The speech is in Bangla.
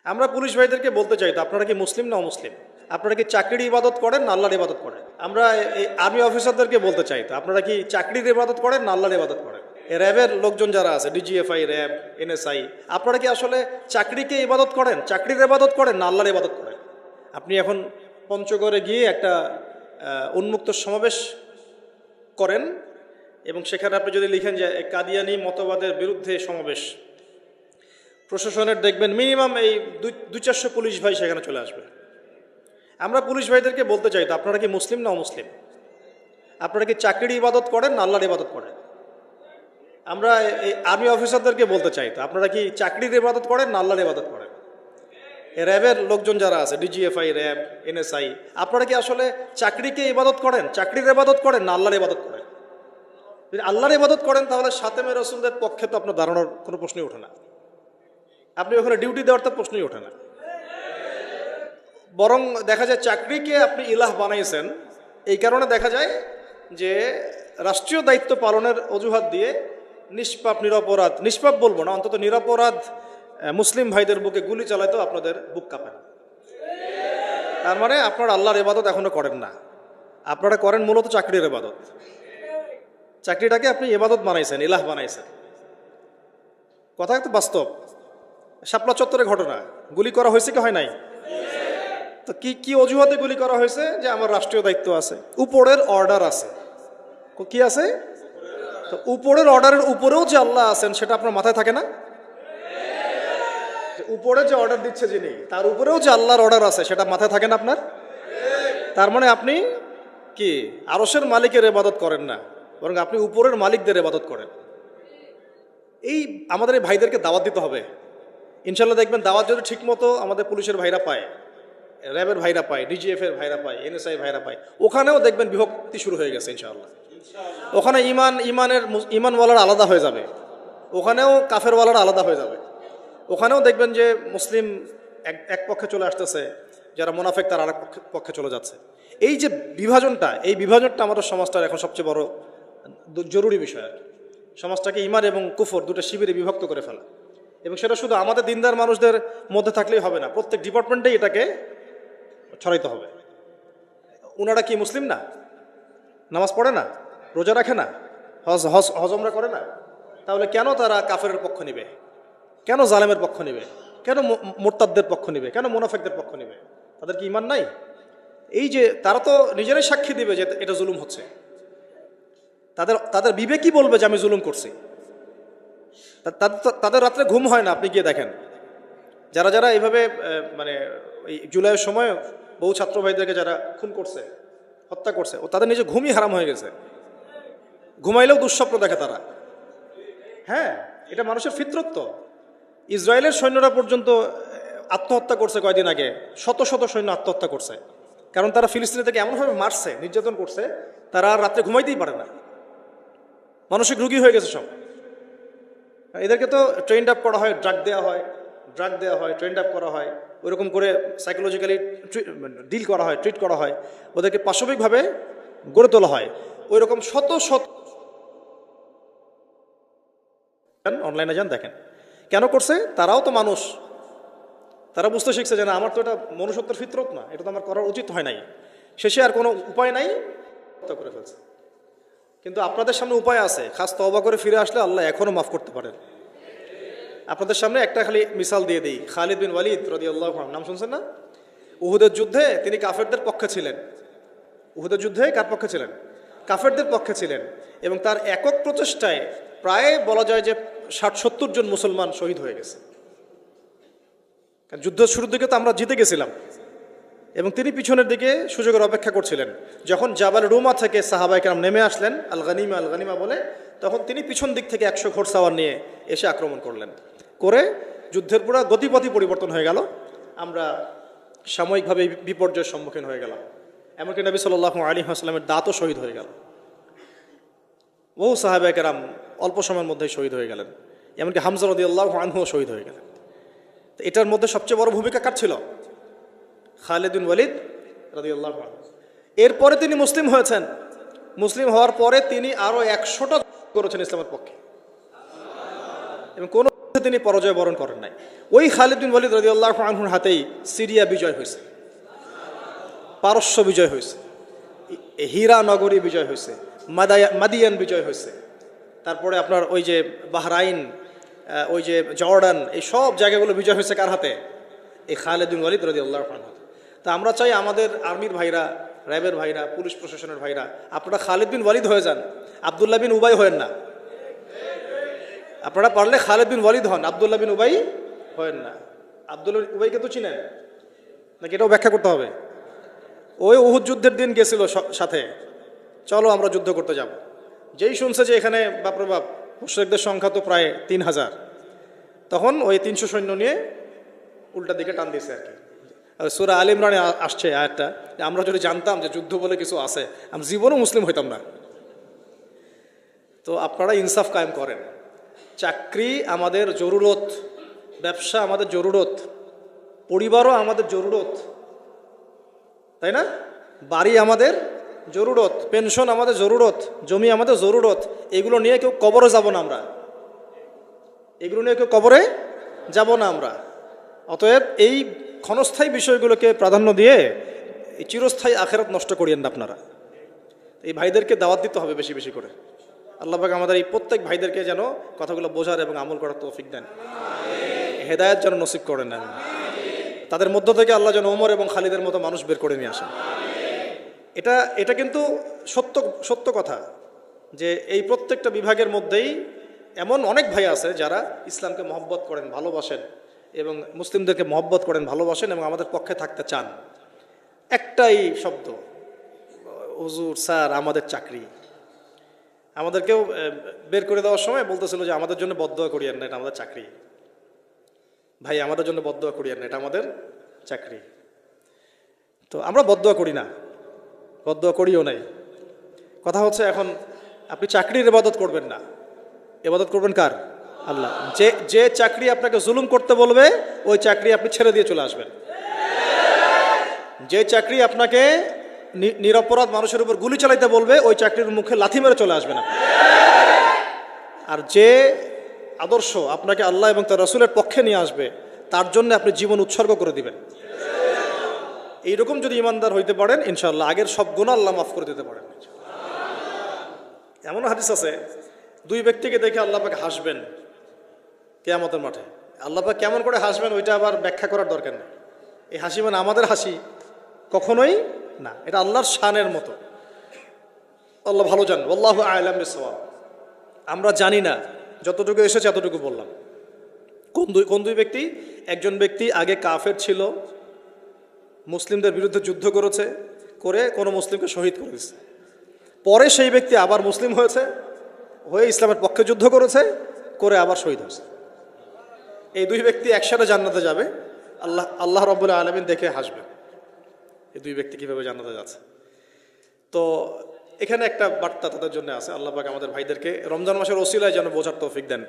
আমরা পুলিশ ভাইদেরকে বলতে চাই তো আপনারা কি মুসলিম না অমুসলিম? আপনারা কি চাকরির ইবাদত করেন না আল্লাহর ইবাদত করেন? আমরা এই আর্মি অফিসারদেরকে বলতে চাই তো আপনারা কি চাকরির ইবাদত করেন না আল্লাহর ইবাদত করেন? র্যাবের লোকজন যারা আছে, ডিজিএফআই, র্যাব, এনএসআই, আপনারা কি আসলে চাকরিকে ইবাদত করেন, চাকরির ইবাদত করেন না আল্লাহর ইবাদত করেন? আপনি এখন পঞ্চগড়ে গিয়ে একটা উন্মুক্ত সমাবেশ করেন এবং সেখানে আপনি যদি লিখেন যে কাদিয়ানি মতবাদের বিরুদ্ধে সমাবেশ, প্রশাসনের দেখবেন মিনিমাম এই 200-400 পুলিশ ভাই সেখানে চলে আসবে। আমরা পুলিশ ভাইদেরকে বলতে চাই তো আপনারা কি মুসলিম না অমুসলিম? আপনারা কি চাকরির ইবাদত করেন না আল্লাহর ইবাদত করেন? আমরা এই আর্মি অফিসারদেরকে বলতে চাই তো আপনারা কি চাকরির ইবাদত করেন না আল্লাহর ইবাদত করেন? র্যাবের লোকজন যারা আছে, ডিজিএফআই, র্যাব, এনএসআই, আপনারা কি আসলে চাকরিকে ইবাদত করেন, চাকরির ইবাদত করেন না আল্লাহর ইবাদত করেন? যদি আল্লাহর ইবাদত করেন তাহলে সাতেমে রসুলদের পক্ষে তো আপনার দাঁড়ানোর কোনো প্রশ্নই ওঠে না, আপনি ওখানে ডিউটি দেওয়ার তো প্রশ্নই ওঠে না। বরং দেখা যায় চাকরিকে আপনি ইলাহ বানাইছেন, এই কারণে দেখা যায় যে রাষ্ট্রীয় দায়িত্ব পালনের অজুহাত দিয়ে নিষ্পাপ নিরপরাধ, নিষ্পাপ বলবো না, অন্তত নিরপরাধ মুসলিম ভাইদের বুকে গুলি চালাইতেও আপনাদের বুক কাঁপে না। তার মানে আপনারা আল্লাহর ইবাদত এখনো করেন না, আপনারা করেন মূলত চাকরির ইবাদত। চাকরিটাকে আপনি ইবাদত বানাইছেন, ইলাহ বানাইছেন। কথা তো বাস্তব। শাপলা চত্বরের ঘটনা, গুলি করা হয়েছে কি হয় নাই? তো কি কি অজুহাতে গুলি করা হয়েছে? যে আমার রাষ্ট্রীয় দায়িত্ব আছে, উপরের অর্ডার আছে। কি আছে? তো উপরের অর্ডারের উপরেও যে আল্লাহ আছেন সেটা আপনার মাথায় থাকে না? উপরে যে অর্ডার দিচ্ছে যিনি, তার উপরেও যে আল্লাহর অর্ডার আছে সেটা মাথায় থাকে না আপনার? তার মানে আপনি কি আরশের মালিকের ইবাদত করেন না, বরং আপনি উপরের মালিকদের ইবাদত করেন। এই আমাদের এই ভাইদেরকে দাওয়াত দিতে হবে। ইনশাল্লাহ দেখবেন দাওয়াত যদি ঠিকমতো আমাদের পুলিশের ভাইরা পায়, র্যাবের ভাইরা পায়, ডিজিএফ এর ভাইরা পায়, এনএসআই ভাইরা পায়, ওখানেও দেখবেন বিভক্তি শুরু হয়ে গেছে ইনশাআল্লাহ। ওখানে ইমানওয়ালারা আলাদা হয়ে যাবে, ওখানেও কাফেরওয়ালারা আলাদা হয়ে যাবে। ওখানেও দেখবেন যে মুসলিম এক পক্ষে চলে আসতেছে, যারা মুনাফিক তার আরেক পক্ষে চলে যাচ্ছে। এই যে বিভাজনটা, এই বিভাজনটা আমাদের সমাজটার এখন সবচেয়ে বড় জরুরি বিষয়। সমাজটাকে ইমান এবং কুফর দুটো শিবিরে বিভক্ত করে ফেলা, এবং সেটা শুধু আমাদের দিনদার মানুষদের মধ্যে থাকলেই হবে না, প্রত্যেক ডিপার্টমেন্টেই এটাকে ছড়াইতে হবে। ওনারা কি মুসলিম না? নামাজ পড়ে না, রোজা রাখে না, হজমরা করে না? তাহলে কেন তারা কাফেরের পক্ষ নিবে? কেন জালেমের পক্ষ নিবে? কেন মোরতাদদের পক্ষ নিবে? কেন মুনাফিকদের পক্ষ নিবে? তাদের কি ইমান নাই? এই যে তারা তো নিজেরাই সাক্ষী দিবে যে এটা জুলুম হচ্ছে। তাদের বিবেকই বলবে যে আমি জুলুম করছি। তাদের রাত্রে ঘুম হয় না। আপনি গিয়ে দেখেন যারা যারা এইভাবে মানে এই জুলাইয়ের সময় বহু ছাত্র ভাইদেরকে যারা খুন করছে, হত্যা করছে, ও তাদের নিজে ঘুমই হারাম হয়ে গেছে। ঘুমাইলেও দুঃস্বপ্ন দেখে তারা। হ্যাঁ, এটা মানুষের ফিতরত। ইসরায়েলের সৈন্যরা পর্যন্ত আত্মহত্যা করছে কয়দিন আগে, শত শত সৈন্য আত্মহত্যা করছে, কারণ তারা ফিলিস্তিনি থেকে এমনভাবে মারছে, নির্যাতন করছে, তারা আর রাত্রে ঘুমাইতেই পারে না, মানসিক রোগী হয়ে গেছে সব। এদেরকে তো ট্রেন্ড আপ করা হয়, ড্রাগ দেওয়া হয়, ট্রেন্ড আপ করা হয়, ওইরকম করে সাইকোলজিক্যালি ডিল করা হয়, ট্রিট করা হয়, ওদেরকে পাশবিকভাবে গড়ে তোলা হয়। ওইরকম শত শত অনলাইনে যান দেখেন কেন করছে। তারাও তো মানুষ, তারা বুঝতে শিখছে যে না, আমার তো এটা মনুষ্যত্বের ফিতরত না, এটা তো আমার করার উচিত হয় নাই। শেষে আর কোনো উপায় নাই, হত্যা করে ফেলছে। কিন্তু আপনাদের সামনে উপায় আছে, খাস তওবা করে ফিরে আসলে আল্লাহ এখনো মাফ করতে পারেন। আপনাদের সামনে একটা খালি মিসাল দিয়ে দিই। খালিদ বিন ওয়ালিদ রাদিয়াল্লাহু আনহু, নাম শুনছেন না? উহুদের যুদ্ধে তিনি কাফেরদের পক্ষে ছিলেন। উহুদের যুদ্ধে কার পক্ষে ছিলেন? কাফেরদের পক্ষে ছিলেন। এবং তার একক প্রচেষ্টায় প্রায় বলা যায় যে 60-70 জন মুসলমান শহীদ হয়ে গেছে। কারণ যুদ্ধের শুরুর দিকে তো আমরা জিতে গেছিলাম, এবং তিনি পিছনের দিকে সুযোগের অপেক্ষা করছিলেন। যখন জাবাল রুমা থেকে সাহাবায়ে কেরাম নেমে আসলেন আল গানিমা বলে, তখন তিনি পিছন দিক থেকে 100 ঘোড়সাওয়ার নিয়ে এসে আক্রমণ করলেন। করে যুদ্ধের পুরো গতিপথই পরিবর্তন হয়ে গেল। আমরা সাময়িকভাবে বিপর্যয়ের সম্মুখীন হয়ে গেলাম। এমনকি নবী সাল্লাল্লাহু আলাইহি ওয়াসাল্লামের দাঁতও শহীদ হয়ে গেল। বহু সাহাবায়ে কেরাম অল্প সময়ের মধ্যেই শহীদ হয়ে গেলেন। এমনকি হামজা রাদিয়াল্লাহু আনহুও শহীদ হয়ে গেলেন। তো এটার মধ্যে সবচেয়ে বড় ভূমিকা কার ছিল? খালিদ বিন ওয়ালিদ রাদিয়াল্লাহু আনহু। এরপরে তিনি মুসলিম হয়েছেন। মুসলিম হওয়ার পরে তিনি আরো 100টা করেছেন ইসলামের পক্ষে, এবং কোন তিনি পরাজয় বরণ করেন নাই। ওই খালিদ বিন ওয়ালিদ রাদিয়াল্লাহু আনহুর হাতেই সিরিয়া বিজয় হয়েছে, পারস্য বিজয় হয়েছে, হীরা নগরী বিজয় হয়েছে, মাদিয়ান বিজয় হয়েছে, তারপরে আপনার ওই যে বাহরাইন, ওই যে জর্ডান, এই সব জায়গাগুলো বিজয় হয়েছে কার হাতে? এই খালিদ বিন ওয়ালিদ রাদিয়াল্লাহু আনহু। তা আমরা চাই আমাদের আর্মির ভাইরা, র্যাবের ভাইরা, পুলিশ প্রশাসনের ভাইরা, আপনারা খালিদ বিন ওয়ালিদ হয়ে যান, আব্দুল্লাহ বিন উবাই হয়েন না। আপনারা পারলে খালিদ বিন ওয়ালিদ হন, আব্দুল্লাহ বিন উবাই হয়েন না। আব্দুল্লাহ উবাইকে তো চিনেন নাকি? এটাও ব্যাখ্যা করতে হবে। ওই উহুদ যুদ্ধের দিন গেছিল সাথে, চলো আমরা যুদ্ধ করতে যাব। যেই শুনছে যে এখানে বাপরে বাপ মুশরিকদের সংখ্যা তো প্রায় 3000, তখন ওই 300 সৈন্য নিয়ে উল্টা দিকে টান দিয়েছে আর কি। সূরা আলে ইমরানে আসছে আয়াতটা, আমরা যদি জানতাম যে যুদ্ধ বলে কিছু আছে, আমি জীবনও মুসলিম হইতাম না। তো আপনারা ইনসাফ কায়েম করেন। চাকরি আমাদের জরুরত, ব্যবসা আমাদের জরুরত, পরিবারও আমাদের জরুরত, তাই না? বাড়ি আমাদের জরুরত, পেনশন আমাদের জরুরত, জমি আমাদের জরুরত। এগুলো নিয়ে কেউ কবরে যাব না আমরা, এগুলো নিয়ে কেউ কবরে যাব না আমরা। অতএব এই ক্ষণস্থায়ী বিষয়গুলোকে প্রাধান্য দিয়ে এই চিরস্থায়ী আখেরাত নষ্ট করিয়েন না আপনারা। এই ভাইদেরকে দাওয়াত দিতে হবে বেশি বেশি করে। আল্লাহ পাক আমাদের এই প্রত্যেক ভাইদেরকে যেন কথাগুলো বোঝার এবং আমল করার তৌফিক দেন, হেদায়েত যেন নসিব করেন। আমি তাদের মধ্য থেকে আল্লাহ যেন ওমর এবং খালিদের মতো মানুষ বের করে নিয়ে আসেন। এটা কিন্তু সত্য কথা যে এই প্রত্যেকটা বিভাগের মধ্যেই এমন অনেক ভাই আছে যারা ইসলামকে মহব্বত করেন, ভালোবাসেন, এবং মুসলিমদেরকে মহব্বত করেন, ভালোবাসেন, এবং আমাদের পক্ষে থাকতে চান। একটাই শব্দ, হুজুর স্যার আমাদের চাকরি। আমাদেরকেও বের করে দেওয়ার সময় বলতেছিল যে আমাদের জন্য বদদোয়া করিয়েন না, এটা আমাদের চাকরি। ভাই আমাদের জন্য বদদোয়া করিয়েন না, এটা আমাদের চাকরি। তো আমরা বদদোয়া করি না, বদদোয়া করিও নাই। কথা হচ্ছে এখন আপনি চাকরির ইবাদত করবেন না, ইবাদত করবেন কার? আল্লাহ। যে চাকরি আপনাকে জুলুম করতে বলবে ওই চাকরি আপনি ছেড়ে দিয়ে চলে আসবেন। যে চাকরি আপনাকে নিরপরাধ মানুষের উপর গুলি চালাইতে বলবে ওই চাকরির মুখে লাথি মেরে চলে আসবেন আপনি। আর যে আদর্শ আপনাকে আল্লাহ এবং তার রাসূলের পক্ষে নিয়ে আসবে তার জন্য আপনি জীবন উৎসর্গ করে দিবেন। এইরকম যদি ইমানদার হইতে পারেন ইনশাআল্লাহ আগের সব গুনাহ আল্লাহ মাফ করে দিতে পারেন। এমন হাদিস আছে, দুই ব্যক্তিকে দেখে আল্লাহ পাক হাসবেন কিয়ামতের মাঠে। আল্লাহ পাক কেমন করে হাসবেন ওইটা আবার ব্যাখ্যা করার দরকার নেই। এই হাসি মানে আমাদের হাসি কখনোই না, এটা আল্লাহর শানের মতো। আল্লাহ ভালো জানেন, আল্লাহু আ'লাম বিসওয়াব। আমরা জানি না, যতটুকু এসেছে এতটুকু বললাম। কোন দুই ব্যক্তি? একজন ব্যক্তি আগে কাফের ছিল, মুসলিমদের বিরুদ্ধে যুদ্ধ করে কোনো মুসলিমকে শহীদ করে দিচ্ছে। পরে সেই ব্যক্তি আবার মুসলিম হয়ে ইসলামের পক্ষে যুদ্ধ করে আবার শহীদ হয়েছে। এই দুই ব্যক্তি একসাথে জান্নাতে যাবে। আল্লাহ রাব্বুল আলামিন দেখে হাসবেন, এই দুই ব্যক্তি কিভাবে জান্নাতে যাচ্ছে। তো এখানে একটা বার্তা তাদের জন্য আছে। আল্লাহ পাক আমাদের ভাইদেরকে রমজান মাসের ওসিলায় যেন বোঝার তৌফিক দেন।